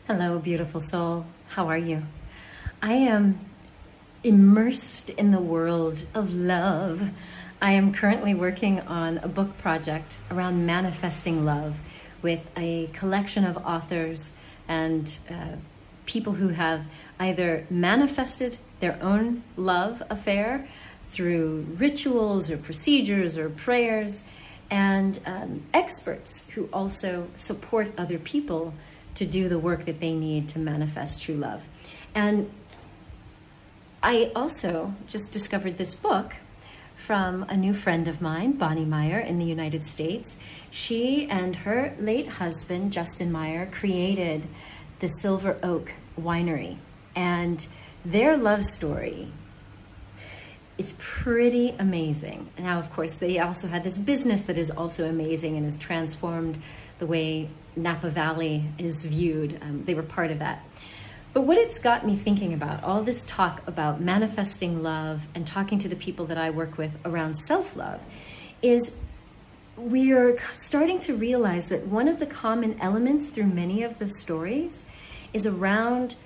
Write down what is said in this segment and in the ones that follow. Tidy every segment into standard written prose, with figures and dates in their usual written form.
Hello, beautiful soul. How are you? I am immersed in the world of love. I am currently working on a book project around manifesting love with a collection of authors and people who have either manifested their own love affair through rituals or procedures or prayers, and experts who also support other people to do the work that they need to manifest true love. And I also just discovered this book from a new friend of mine, Bonnie Meyer, in the United States. She and her late husband, Justin Meyer, created the Silver Oak Winery. And their love story is pretty amazing. Now, of course, they also had this business that is also amazing and has transformed the way Napa Valley is viewed. They were part of that. But what it's got me thinking about, all this talk about manifesting love and talking to the people that I work with around self-love, is we are starting to realize that one of the common elements through many of the stories is around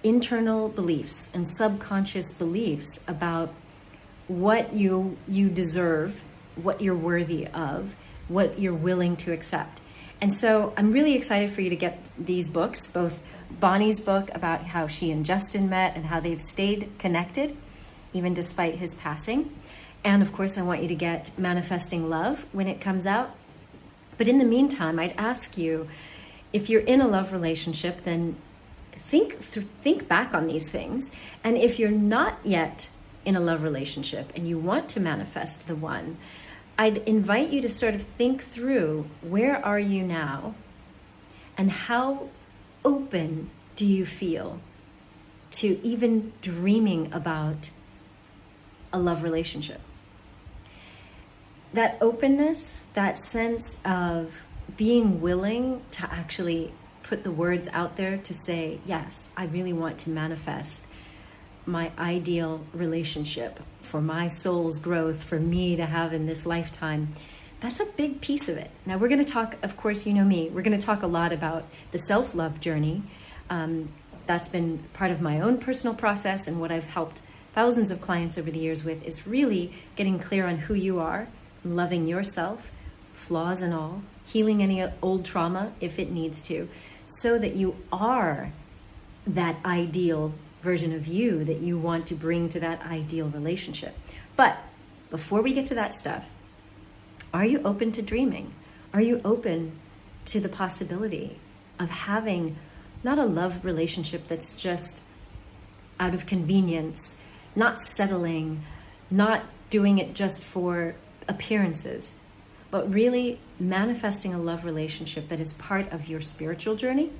internal beliefs and subconscious beliefs about what you deserve, what you're worthy of, what you're willing to accept. And so I'm really excited for you to get these books, both Bonnie's book about how she and Justin met and how they've stayed connected, even despite his passing. And of course, I want you to get Manifesting Love when it comes out. But in the meantime, I'd ask you, if you're in a love relationship, then think back on these things. And if you're not yet in a love relationship and you want to manifest the one, I'd invite you to sort of think through, where are you now and how open do you feel to even dreaming about a love relationship? That openness, that sense of being willing to actually put the words out there to say, yes, I really want to manifest my ideal relationship for my soul's growth, for me to have in this lifetime. That's a big piece of it. Now we're going to talk, of course, you know me, we're going to talk a lot about the self-love journey. That's been part of my own personal process, and what I've helped thousands of clients over the years with is really getting clear on who you are, loving yourself, flaws and all, healing any old trauma if it needs to, so that you are that ideal version of you that you want to bring to that ideal relationship. But before we get to that stuff, are you open to dreaming? Are you open to the possibility of having not a love relationship that's just out of convenience, not settling, not doing it just for appearances, but really manifesting a love relationship that is part of your spiritual journey,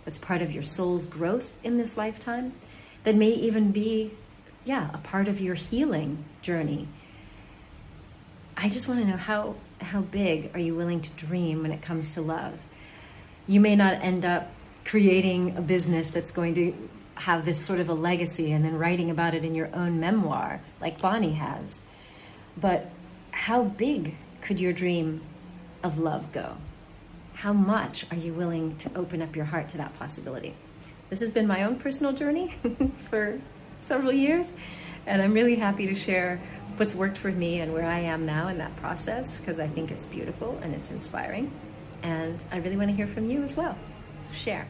that's part of your soul's growth in this lifetime, that may even be, a part of your healing journey. I just want to know how big are you willing to dream when it comes to love? You may not end up creating a business that's going to have this sort of a legacy and then writing about it in your own memoir like Bonnie has. But how big could your dream of love go? How much are you willing to open up your heart to that possibility? This has been my own personal journey for several years, and I'm really happy to share what's worked for me and where I am now in that process, because I think it's beautiful and it's inspiring, and I really want to hear from you as well. So share.